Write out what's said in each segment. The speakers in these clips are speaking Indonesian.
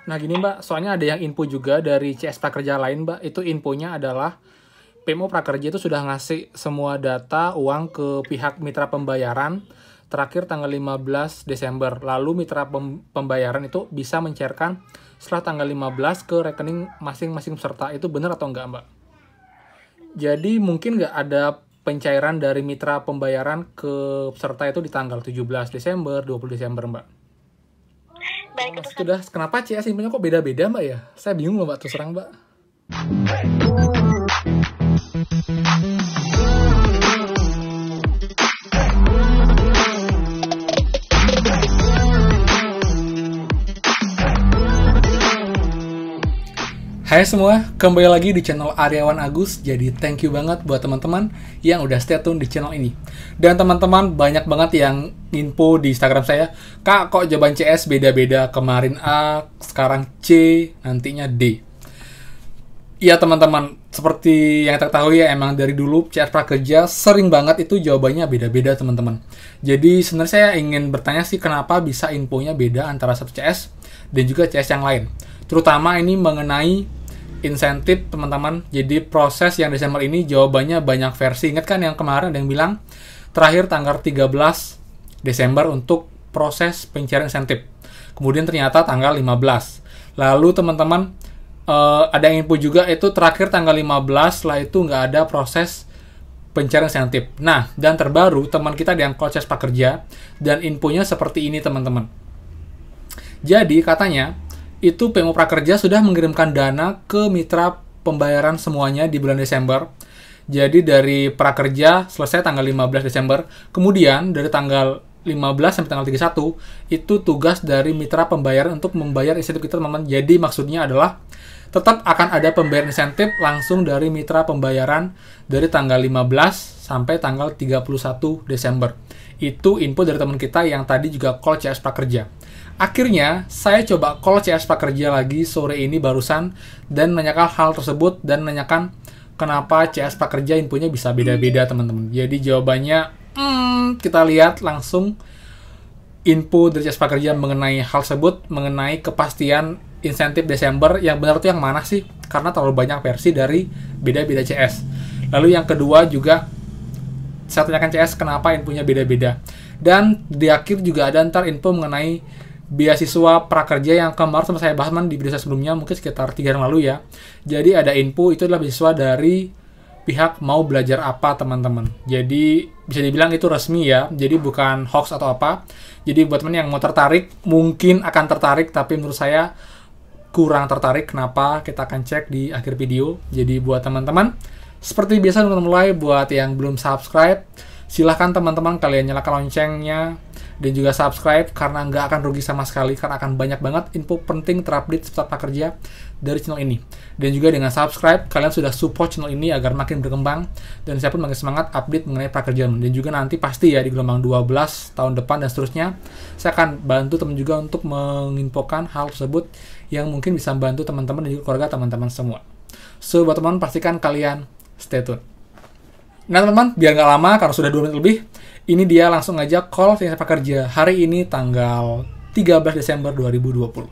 Nah gini Mbak, soalnya ada yang info juga dari CS Prakerja lain Mbak. Itu infonya adalah PMO Prakerja itu sudah ngasih semua data uang ke pihak mitra pembayaran terakhir tanggal 15 Desember. Lalu mitra pembayaran itu bisa mencairkan setelah tanggal 15 ke rekening masing-masing peserta. Itu benar atau enggak Mbak? Jadi mungkin nggak ada pencairan dari mitra pembayaran ke peserta itu di tanggal 17 Desember, 20 Desember Mbak. Baik, Oh, sudah. Kenapa CS infonya kok beda-beda Mbak ya? Saya bingung loh Mbak, terus terang Mbak. Hai semua, kembali lagi di channel Aryawan Agus. Jadi thank you banget buat teman-teman yang udah stay tune di channel ini. Dan teman-teman banyak banget yang info di Instagram saya, Kak kok jawaban CS beda-beda, kemarin A, sekarang C, nantinya D. Iya teman-teman, seperti yang kita ketahui ya, emang dari dulu CS Prakerja sering banget itu jawabannya beda-beda teman-teman. Jadi sebenarnya saya ingin bertanya sih kenapa bisa infonya beda antara satu CS dan juga CS yang lain. Terutama ini mengenai insentif teman-teman. Jadi proses yang Desember ini jawabannya banyak versi. Ingat kan yang kemarin ada yang bilang terakhir tanggal 13 Desember untuk proses pencairan insentif. Kemudian ternyata tanggal 15. Lalu teman-teman ada yang info juga itu terakhir tanggal 15, setelah itu nggak ada proses pencairan insentif. Nah, dan terbaru teman kita yang CS Prakerja dan infonya seperti ini teman-teman. Jadi katanya itu PMO Prakerja sudah mengirimkan dana ke mitra pembayaran semuanya di bulan Desember. Jadi dari Prakerja selesai tanggal 15 Desember. Kemudian dari tanggal 15 sampai tanggal 31 itu tugas dari mitra pembayaran untuk membayar insentif kita teman-teman. Jadi maksudnya adalah tetap akan ada pembayaran insentif langsung dari mitra pembayaran dari tanggal 15 sampai tanggal 31 Desember. Itu info dari teman kita yang tadi juga call CS Prakerja. Akhirnya, saya coba call CS Prakerja lagi sore ini barusan dan nanyakan hal tersebut dan nanyakan kenapa CS Prakerja infonya bisa beda-beda teman-teman. Jadi jawabannya, kita lihat langsung info dari CS Prakerja mengenai hal tersebut, mengenai kepastian insentif Desember yang benar itu yang mana sih? Karena terlalu banyak versi dari beda-beda CS. Lalu yang kedua juga, saya tanyakan CS kenapa infonya beda-beda. Dan di akhir juga ada ntar info mengenai beasiswa prakerja yang kemarin sama saya bahas di video saya sebelumnya, mungkin sekitar 3 hari lalu ya. Jadi ada info itu adalah beasiswa dari pihak mau belajar apa teman-teman. Jadi bisa dibilang itu resmi ya, jadi bukan hoax atau apa. Jadi buat teman yang mau tertarik, mungkin akan tertarik, tapi menurut saya kurang tertarik. Kenapa? Kita akan cek di akhir video. Jadi buat teman-teman, seperti biasa teman-teman mulai, buat yang belum subscribe, silahkan teman-teman kalian nyalakan loncengnya dan juga subscribe karena nggak akan rugi sama sekali, karena akan banyak banget info penting terupdate seputar prakerja dari channel ini. Dan juga dengan subscribe kalian sudah support channel ini agar makin berkembang dan saya pun makin semangat update mengenai prakerja. Dan juga nanti pasti ya di gelombang 12 tahun depan dan seterusnya saya akan bantu teman juga untuk menginfokan hal tersebut yang mungkin bisa membantu teman-teman dan juga keluarga teman-teman semua. So buat teman-teman pastikan kalian stay tune. Nah teman-teman, biar nggak lama karena sudah 2 menit lebih, ini dia langsung aja call CS Prakerja hari ini tanggal 13 Desember 2020.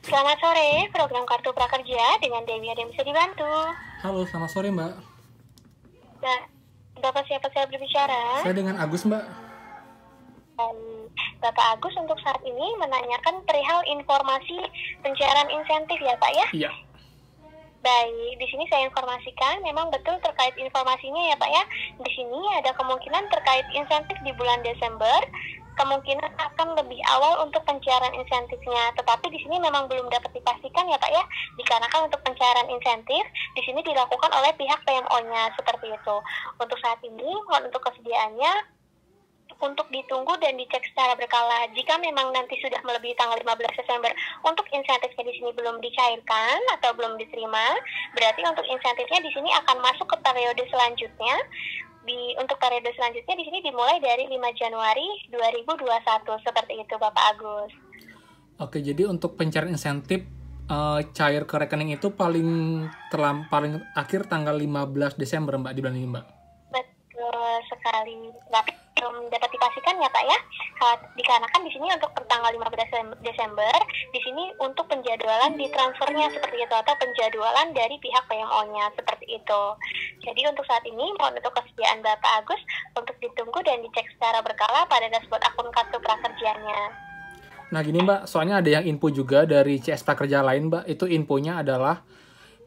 Selamat sore, program Kartu Prakerja dengan Dewi ada yang bisa dibantu. Halo, selamat sore Mbak. Nah, Bapak siapa saya berbicara? Saya dengan Agus Mbak. Bapak Agus untuk saat ini menanyakan perihal informasi pencairan insentif ya Pak ya? Iya. Baik, di sini saya informasikan memang betul terkait informasinya ya Pak ya. Di sini ada kemungkinan terkait insentif di bulan Desember, kemungkinan akan lebih awal untuk pencairan insentifnya. Tetapi di sini memang belum dapat dipastikan ya Pak ya, dikarenakan untuk pencairan insentif di sini dilakukan oleh pihak PMO-nya seperti itu. Untuk saat ini, mohon untuk kesediaannya untuk ditunggu dan dicek secara berkala. Jika memang nanti sudah melebihi tanggal 15 Desember untuk insentifnya di sini belum dicairkan atau belum diterima, berarti untuk insentifnya di sini akan masuk ke periode selanjutnya. Untuk periode selanjutnya di sini dimulai dari 5 Januari 2021 seperti itu Bapak Agus. Oke, jadi untuk pencairan insentif cair ke rekening itu paling akhir tanggal 15 Desember Mbak di bulan ini Mbak. Betul sekali. Tapi belum dapat dipastikan ya Pak ya. Dikarenakan di sini untuk tanggal 15 Desember, di sini untuk penjadwalan di transfernya seperti itu, atau penjadwalan dari pihak PMO-nya seperti itu. Jadi untuk saat ini mohon untuk kesediaan Bapak Agus untuk ditunggu dan dicek secara berkala pada dashboard akun kartu prakerjanya. Nah gini Mbak, soalnya ada yang info juga dari CS Prakerja lain Mbak, itu infonya adalah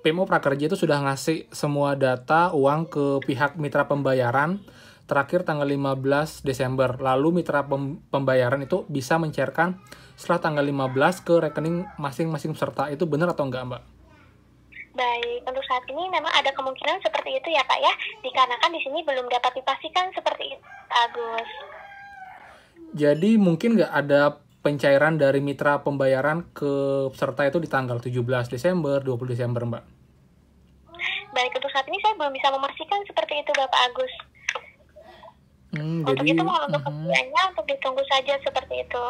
PMO Prakerja itu sudah ngasih semua data uang ke pihak mitra pembayaran terakhir tanggal 15 Desember. Lalu mitra pembayaran itu bisa mencairkan setelah tanggal 15 ke rekening masing-masing peserta. Itu benar atau enggak Mbak? Baik, untuk saat ini memang ada kemungkinan seperti itu ya Pak ya, dikarenakan di sini belum dapat dipastikan seperti itu Agus. Jadi mungkin nggak ada pencairan dari mitra pembayaran ke peserta itu di tanggal 17 Desember, 20 Desember, Mbak? Baik, untuk saat ini saya belum bisa memastikan seperti itu, Bapak Agus. Untuk Jadi, itu mohon untuk kemudiannya untuk ditunggu saja seperti itu.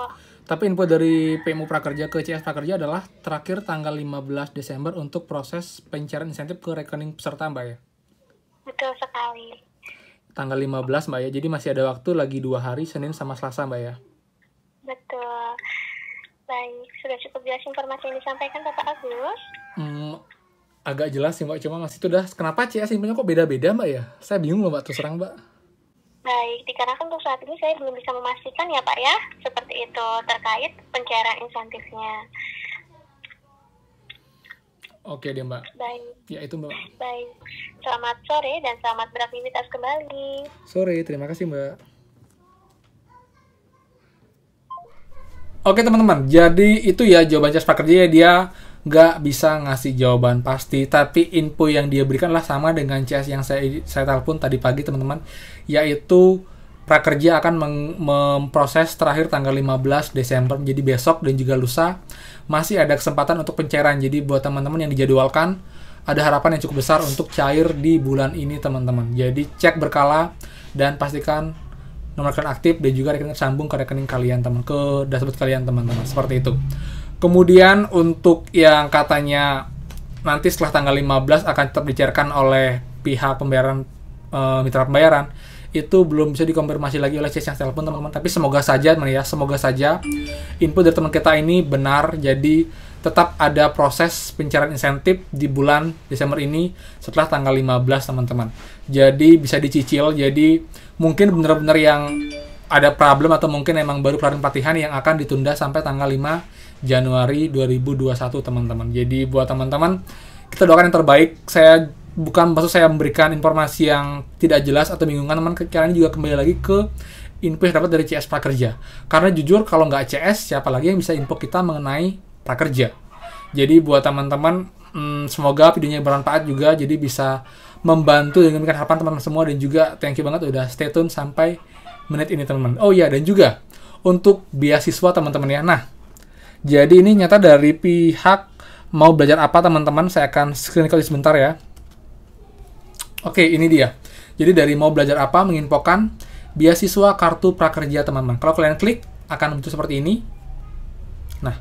Tapi info dari PMU Prakerja ke CS Prakerja adalah terakhir tanggal 15 Desember untuk proses pencairan insentif ke rekening peserta, Mbak ya? Betul sekali. Tanggal 15, Mbak ya, jadi masih ada waktu lagi 2 hari, Senin sama Selasa, Mbak ya? Betul. Baik, sudah cukup jelas informasi yang disampaikan Bapak Agus? Agak jelas sih Mbak, cuma masih itu dah. Kenapa CS infonya kok beda-beda Mbak ya? Saya bingung loh Mbak, terus terang Mbak. Baik, dikarenakan untuk saat ini saya belum bisa memastikan ya Pak ya, seperti itu terkait pencairan insentifnya. Oke deh Mbak. Baik. Ya itu Mbak. Baik, selamat sore dan selamat beraktivitas kembali. Sore, terima kasih Mbak. Oke teman-teman, jadi itu ya jawaban CS Prakerja ya, dia nggak bisa ngasih jawaban pasti, tapi info yang dia berikan lah sama dengan CS yang saya telepon tadi pagi teman-teman, yaitu Prakerja akan memproses terakhir tanggal 15 Desember, jadi besok dan juga lusa masih ada kesempatan untuk pencairan. Jadi buat teman-teman yang dijadwalkan, ada harapan yang cukup besar untuk cair di bulan ini teman-teman. Jadi cek berkala dan pastikan nomor rekening aktif dan juga rekening sambung ke rekening kalian teman, ke dashboard kalian teman-teman, seperti itu. Kemudian untuk yang katanya nanti setelah tanggal 15 akan tetap dicairkan oleh pihak pembayaran mitra pembayaran, itu belum bisa dikonfirmasi lagi oleh CS yang telepon teman-teman, tapi semoga saja teman ya, semoga saja info dari teman kita ini benar. Jadi tetap ada proses pencairan insentif di bulan Desember ini setelah tanggal 15 teman-teman. Jadi bisa dicicil, jadi mungkin benar-benar yang ada problem atau mungkin emang baru keluarin pelatihan yang akan ditunda sampai tanggal 5 Januari 2021 teman-teman. Jadi buat teman-teman, kita doakan yang terbaik. Saya bukan maksud saya memberikan informasi yang tidak jelas atau membingungkan teman, kalian juga kembali lagi ke info yang dapat dari CS Prakerja. Karena jujur kalau nggak CS, siapa lagi yang bisa info kita mengenai Prakerja. Jadi buat teman-teman, semoga videonya bermanfaat juga, jadi bisa membantu dan memberikan harapan teman-teman semua, dan juga thank you banget udah stay tune sampai menit ini teman-teman. Oh iya, dan juga untuk beasiswa teman-teman ya. Nah, jadi ini nyata dari pihak Mau Belajar Apa teman-teman, saya akan screen recording sebentar ya. Oke, ini dia. Jadi dari Mau Belajar Apa menginfokan beasiswa kartu prakerja teman-teman. Kalau kalian klik akan muncul seperti ini. Nah,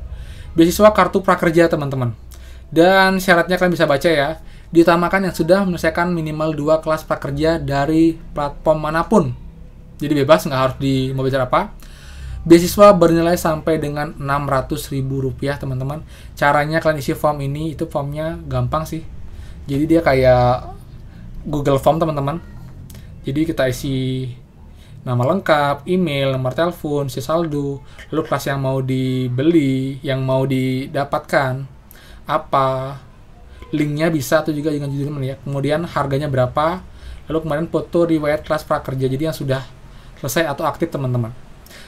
beasiswa kartu prakerja teman-teman. Dan syaratnya kalian bisa baca ya. Diutamakan yang sudah menyelesaikan minimal 2 kelas prakerja dari platform manapun. Jadi bebas, nggak harus di Mau Belajar Apa. Beasiswa bernilai sampai dengan Rp600.000 teman-teman. Caranya kalian isi form ini, itu formnya gampang sih. Jadi dia kayak Google Form teman-teman. Jadi kita isi nama lengkap, email, nomor telepon, isi saldo, lalu kelas yang mau dibeli, yang mau didapatkan, apa, linknya bisa atau juga dengan judul ya. Kemudian harganya berapa, lalu kemarin foto riwayat kelas prakerja, jadi yang sudah selesai atau aktif teman-teman.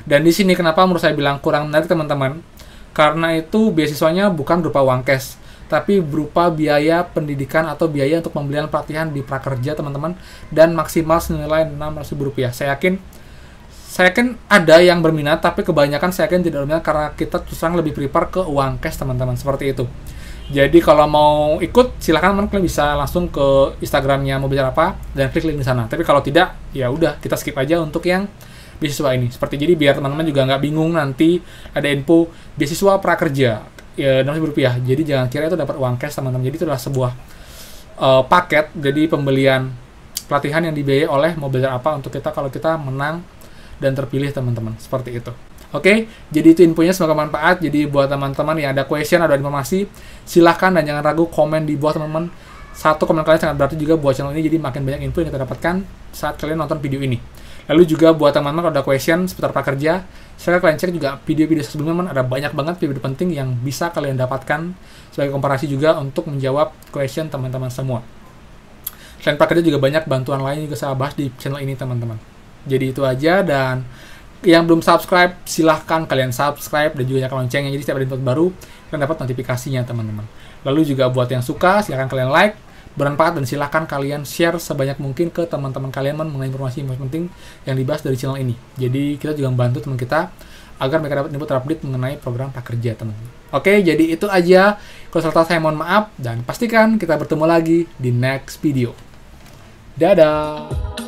Dan di sini kenapa menurut saya bilang kurang menarik teman-teman, karena itu beasiswanya bukan berupa uang cash, tapi berupa biaya pendidikan atau biaya untuk pembelian pelatihan di prakerja teman-teman, dan maksimal senilai Rp600.000. Saya yakin ada yang berminat, tapi kebanyakan saya yakin tidak berminat karena kita terus terang lebih prefer ke uang cash teman-teman, seperti itu. Jadi kalau mau ikut silahkan teman, kalian bisa langsung ke Instagramnya Mau Belajar Apa dan klik link di sana. Tapi kalau tidak, ya udah kita skip aja untuk yang beasiswa ini. Seperti jadi biar teman-teman juga nggak bingung nanti ada info beasiswa prakerja ya Rp600.000. Jadi jangan kira itu dapat uang cash teman-teman. Jadi itu adalah sebuah paket, jadi pembelian pelatihan yang dibiayai oleh Mau Belajar Apa untuk kita kalau kita menang dan terpilih teman-teman. Seperti itu. Oke, jadi itu infonya, semoga bermanfaat. Jadi buat teman-teman yang ada question, ada informasi, silahkan dan jangan ragu komen di bawah teman-teman. Satu komen kalian sangat berarti juga buat channel ini, jadi makin banyak info yang kita dapatkan saat kalian nonton video ini. Lalu juga buat teman-teman kalau ada question seputar prakerja, silahkan kalian cek juga video-video sebelumnya, teman, ada banyak banget video penting yang bisa kalian dapatkan sebagai komparasi juga untuk menjawab question teman-teman semua. Selain prakerja juga banyak bantuan lain juga saya bahas di channel ini, teman-teman. Jadi itu aja, dan yang belum subscribe, silahkan kalian subscribe dan juga nyalakan loncengnya, jadi setiap ada info baru kalian dapat notifikasinya, teman-teman. Lalu juga buat yang suka, silahkan kalian like, bermanfaat, dan silahkan kalian share sebanyak mungkin ke teman-teman kalian mengenai informasi penting yang dibahas dari channel ini. Jadi kita juga membantu teman kita agar mereka dapat info terupdate mengenai program prakerja, teman-teman. Oke, jadi itu aja. Kalau salah saya mohon maaf, dan pastikan kita bertemu lagi di next video. Dadah!